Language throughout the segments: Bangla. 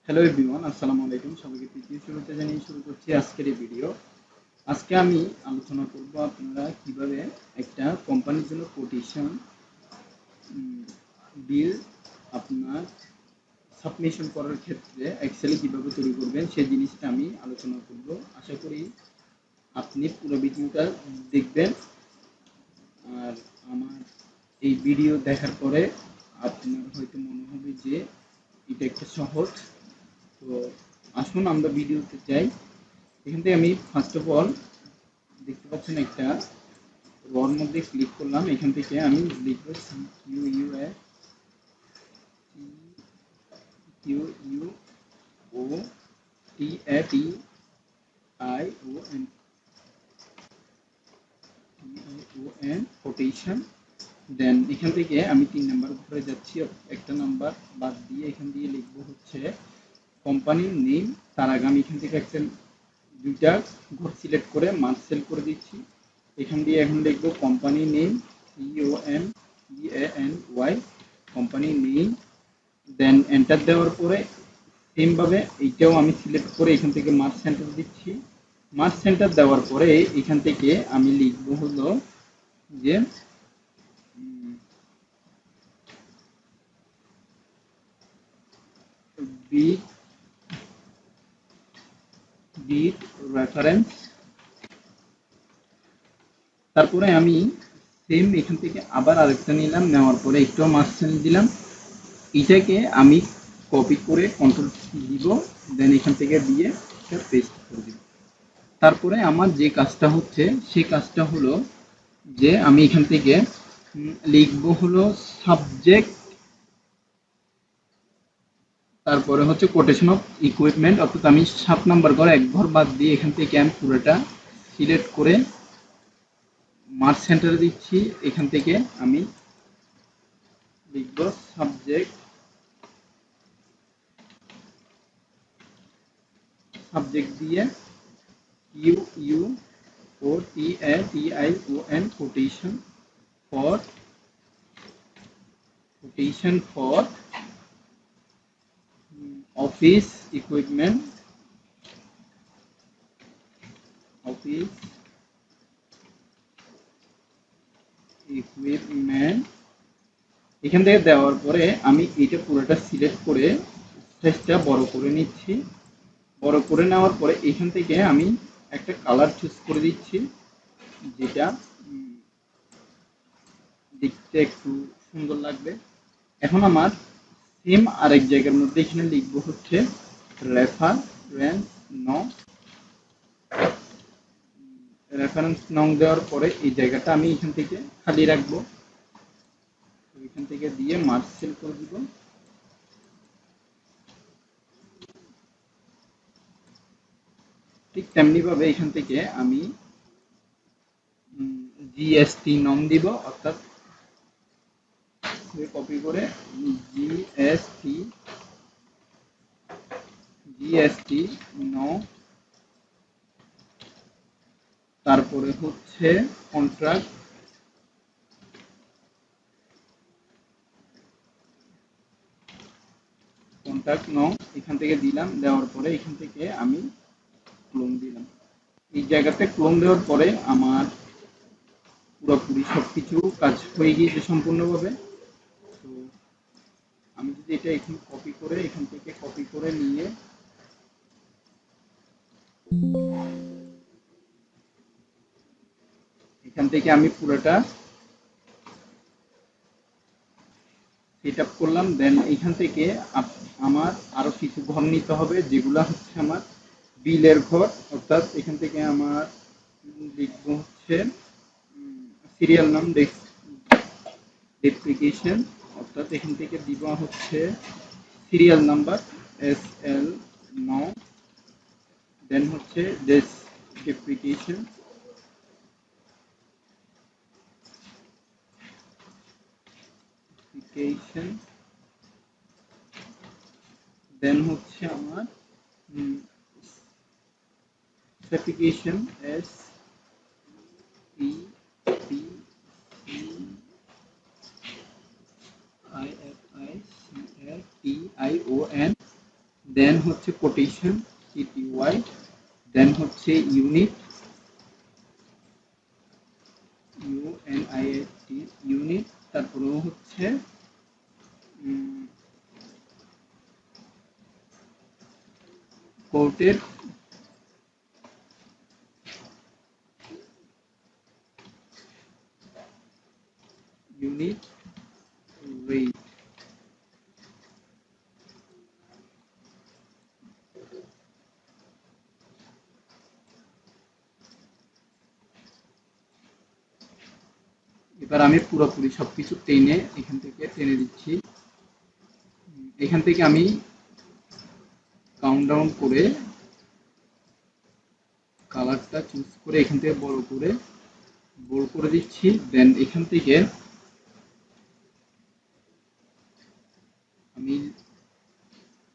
হ্যালো এভরিওয়ান, আসসালামু আলাইকুম। সবাইকে তৃতীয় শুরুতে জানিয়ে শুরু করছি আজকের এই ভিডিও। আজকে আমি আলোচনা করব আপনারা কিভাবে একটা কোম্পানির জন্য কোটেশন বিল আপনার সাবমিশন করার ক্ষেত্রে এক্সেলে কিভাবে তৈরি করবেন সেই জিনিসটা আমি আলোচনা করব। আশা করি আপনি পুরো ভিডিওটা দেখবেন। আর আমার এই ভিডিও দেখার পরে আপনার হয়তো মনে হবে যে এটা একটা সহজ। তো আসুন আমরা ভিডিওতে যাই। এখান থেকে আমি ফার্স্ট অফ অল দেখতে পাচ্ছেন একটা রর মধ্যে ক্লিক করলাম। এখান থেকে আমি লিখব C Q U S Q U O T A T I O N quotation. Then এখান থেকে আমি 3 নাম্বার ঘরে যাচ্ছি, একটা নাম্বার বাদ দিয়ে এখান দিয়ে লিখবো হচ্ছে কোম্পানির নেম। তার আগে আমি এখান থেকে একটা দুইটা ঘর সিলেক্ট করে মার্ক সেল করে দিচ্ছি। এখান দিয়ে এখন লিখবো company name, COMPANY company name. Then enter দেওয়ার পরে সেমভাবে এইটাও আমি সিলেক্ট করে এখান থেকে মার্ক সেন্টার দিচ্ছি। মার্ক সেন্টার দেওয়ার পরে এখান থেকে আমি লিখবো হলো যে বিট বিট রেফারেন্স। তারপরে আমি সেম এখান থেকে আবার আরেকটা নিলাম, নেওয়ার পরে একটু মার্কস দিলাম। এটাকে আমি কপি করে কন্ট্রোল দিব, দেন এখান থেকে দিয়ে পেস্ট করে দিব। তারপরে আমার যে কাজটা হচ্ছে সেই কাজটা হলো যে আমি এখান থেকে লিখবো হলো সাবজেক্ট, তারপরে হচ্ছে কোটেশন অফ ইকুইপমেন্ট। অর্থাৎ আমি 7 নাম্বার ঘর এক ঘর বাদ দিয়ে এখান থেকে আমি পুরোটা সিলেক্ট করে মার্ক সেন্টারে দিচ্ছি। এখান থেকে আমি লিখব সাবজেক্ট, সাবজেক্ট দিয়ে Q U O T A T I O N quotation for office equipment, office equipment. এখান থেকে দেওয়ার পরে আমি এটা পুরোটা সিলেক্ট করে সাইজটা বড় করে নিচ্ছি। বড় করে নেওয়ার পরে এখান থেকে আমি একটা কালার চুজ করে দিচ্ছি, যেটা দেখতে একটু সুন্দর লাগবে। এখন আমার সেম আরেক জায়গার মধ্যে এখানে লিখবো হচ্ছে রেফারেন্স নং। রেফারেন্স নং দেওয়ার পরে এই জায়গাটা আমি এখান থেকে খালি রাখবো। এখান থেকে দিয়ে মার্ক সেল করে দিব। ঠিক তেমনি ভাবে এখান থেকে আমি জিএসটি নং দিব, অর্থাৎ কপি করে জিএসটি জিএসটি নং। তারপরে হচ্ছে কন্ট্রাক্ট, কন্ট্রাক্ট নং এখান থেকে দিলাম। দেওয়ার পরে এখান থেকে আমি ক্লোন দিলাম। এই জায়গাতে ক্লোন দেওয়ার পরে আমার পুরোপুরি সবকিছু কাজ হয়ে গিয়েছে সম্পূর্ণভাবে। তো আমি যদি এটা এখানে কপি করে এখান থেকে কপি করে নিয়ে এখান থেকে আমি পুরোটা সেট আপ করলাম। দেন এখান থেকে আমার আরো কিছু ঘর নিতে হবে, যেগুলো হচ্ছে আমার বিলের ঘর। অর্থাৎ এখান থেকে আমার লিখবো হচ্ছে সিরিয়াল নাম, ডেপ্রিকেশন। অর্থাৎ এখান থেকে দিব হচ্ছে সিরিয়াল নাম্বার SL9। দেন হচ্ছে ডেপ্রিকেশন, দেন হচ্ছে আমার স্পেসিফিকেশন SPECIFICATION। দেন হচ্ছে কোটেশন CTY, দেন হচ্ছে ইউনিট UNIT ইউনিট, তারপরে হচ্ছে কোর্টের ইউনিট রেট। এবার আমি পুরোপুরি সবকিছু টেনে এখান থেকে টেনে দিচ্ছি। এখান থেকে আমি কাউন্টডাউন করে কালারটা চুজ করে এখান থেকে বড় করে দিচ্ছি। দেন এখান থেকে আমি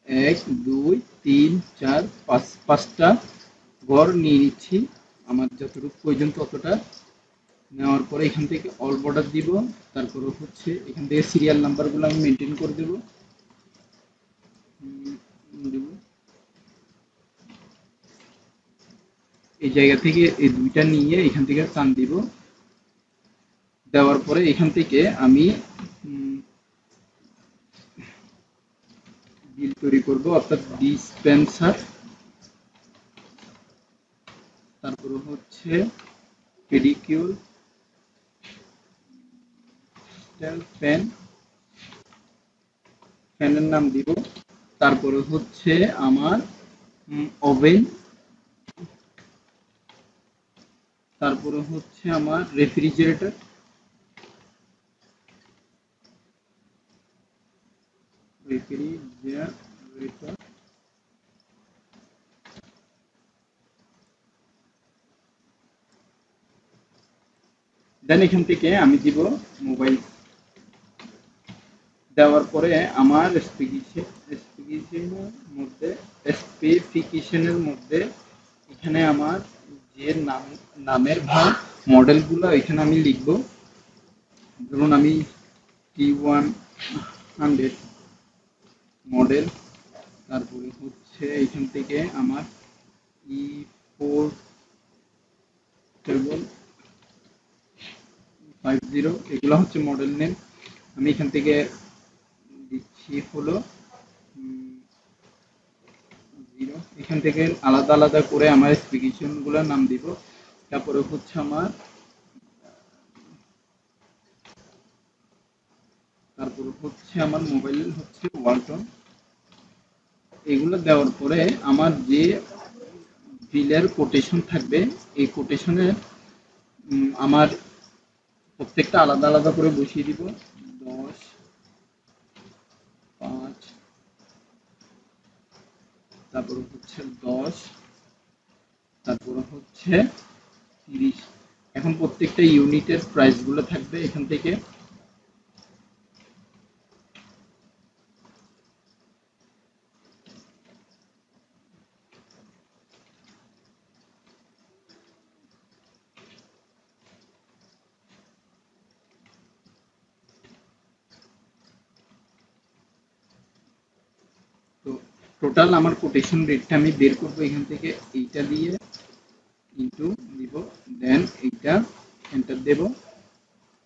1 2 3 4 5 5টা ঘর নিয়ে নিচ্ছি, আমার যতটুকু প্রয়োজন ততটা নেওয়ার পরে এখান থেকে অল বর্ডার দিব। তারপরে হচ্ছে এখান থেকে সিরিয়াল নাম্বারগুলো আমি মেনটেন করে দেব। এই জায়গা থেকে এই দুইটা নিয়ে এখান থেকে টান দিব। দেওয়ার পরে এখান থেকে আমি বিল তৈরি করব, অর্থাৎ ডিসপেন্সার, তারপরে হচ্ছে পেডিকিউর, ফ্যান, ফ্যানের নাম দিব। তারপরে হচ্ছে আমার ওভেন, তারপরে হচ্ছে আমার রেফ্রিজারেটর, রেফ্রিজারেটর, দেন এখান থেকে আমি দিব মোবাইল। দেওয়ার পরে আমার স্পেসিফিকেশনের মধ্যে এখানে আমার যে নামের ভাগ মডেলগুলো এখানে আমি লিখব। ধরুন আমি T100 মডেল, তারপরে হচ্ছে এখান থেকে আমার E4750, এগুলো হচ্ছে মডেল নেম। আমি এখান থেকে দিচ্ছি হলো 0। এখান থেকে আলাদা আলাদা করে আমার স্পেসিফিকেশনগুলোর নাম দিব। তারপরে হচ্ছে আমার মোবাইল হচ্ছে ওয়ালটন। এগুলো দেওয়ার পরে আমার যে বিলের কোটেশন থাকবে, এই কোটেশনে আমার প্রত্যেকটা আলাদা আলাদা করে বসিয়ে দিব। 10, 5, তারপরে হচ্ছে 10, তারপরে হচ্ছে 30। এখন প্রত্যেকটা ইউনিটের প্রাইসগুলো থাকবে এখান থেকে। তো টোটাল আমার কোটেশন রেটটা আমি বের করবো এখান থেকে, এইটা দিয়ে ইনটু দিব, দেন এইটা এন্টার দেব।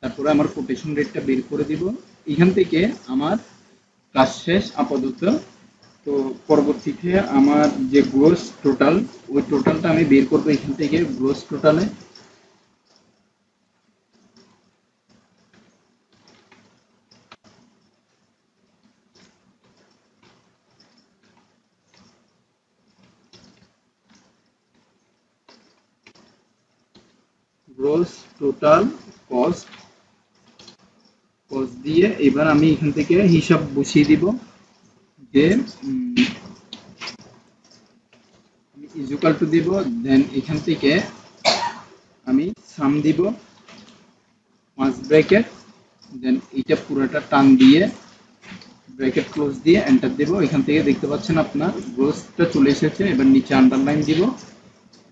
তারপরে আমার কোটেশন রেটটা বের করে দিব। এখান থেকে আমার কাজ শেষ আপাতত। তো পরবর্তীতে আমার যে গ্রোস টোটাল, ওই টোটালটা আমি বের করবো এখান থেকে। গ্রোস টোটালে গ্রোস টোটাল কস্ট দিয়ে এবার আমি এখান থেকে হিসাব বসিয়ে দিব যে ইকুয়াল টু দিব। দেন এখান থেকে আমি সাম দিব 5 ব্র্যাকেট, দেন এটা পুরোটা টান দিয়ে ব্র্যাকেট ক্লোজ দিয়ে এন্টার দেব। এখান থেকে দেখতে পাচ্ছেন আপনার গ্রোসটা চলে এসেছে। এবার নিচে আন্ডারলাইন দিব,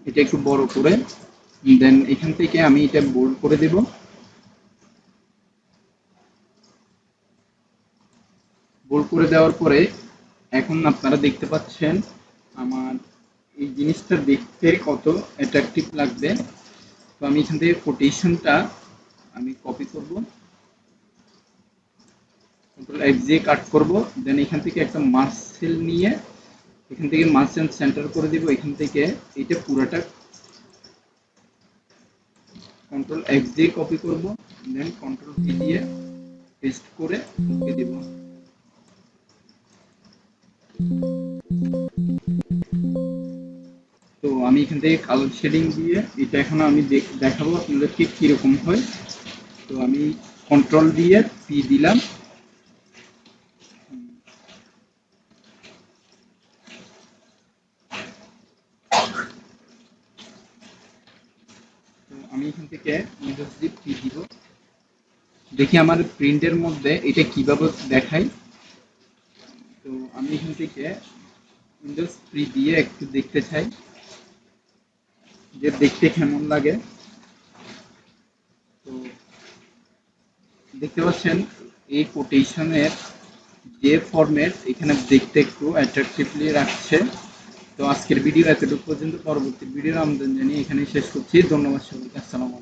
এটা একটু বড় করে। দেন এখান থেকে আমি এটা বোল্ড করে দেব। বোল্ড করে দেওয়ার পরে এখন আপনারা দেখতে পাচ্ছেন আমার এই জিনিসটা দেখতে কত অ্যাট্রাকটিভ লাগবে। তো আমি এখান থেকে কোটেশনটা আমি কপি করব, কন্ট্রোল এক্স দিয়ে কাট করব, দেন এখান থেকে একটা মার্সেল নিয়ে এখান থেকে মার্সেল সেন্টার করে দিব। এখান থেকে এটা পুরোটা কন্ট্রোল এক্স দিয়ে কপি করব, দেন কন্ট্রোল ভি দিয়ে পেস্ট করে ওকে দিব। তো আমি এখান থেকে কালার শেডিং দিয়ে এটা এখন আমি দেখাবো আপনাদেরকে কিরকম হয়। তো আমি কন্ট্রোল দিয়ে পি দিলাম। তো আমি এখান থেকে উইন্ডোজ দিয়ে পি দিব, দেখি আমার প্রিন্টের মধ্যে এটা কিভাবে দেখায়। তো আমি এখান থেকে উইন্ডোজ ফ্রি দিয়ে একটু দেখতে চাই যে দেখতে কেমন লাগে। তো দেখতে পাচ্ছেন এই কোটেশনের যে ফরম্যাট এখানে দেখতে একটু অ্যাট্রাকটিভলি রাখছে। তো আজকের ভিডিও এতটুকু পর্যন্ত, পরবর্তী ভিডিওর আমন্ত্রণ জানিয়ে এখানেই শেষ করছি। ধন্যবাদ সবাইকে, আসসালামু আলাইকুম।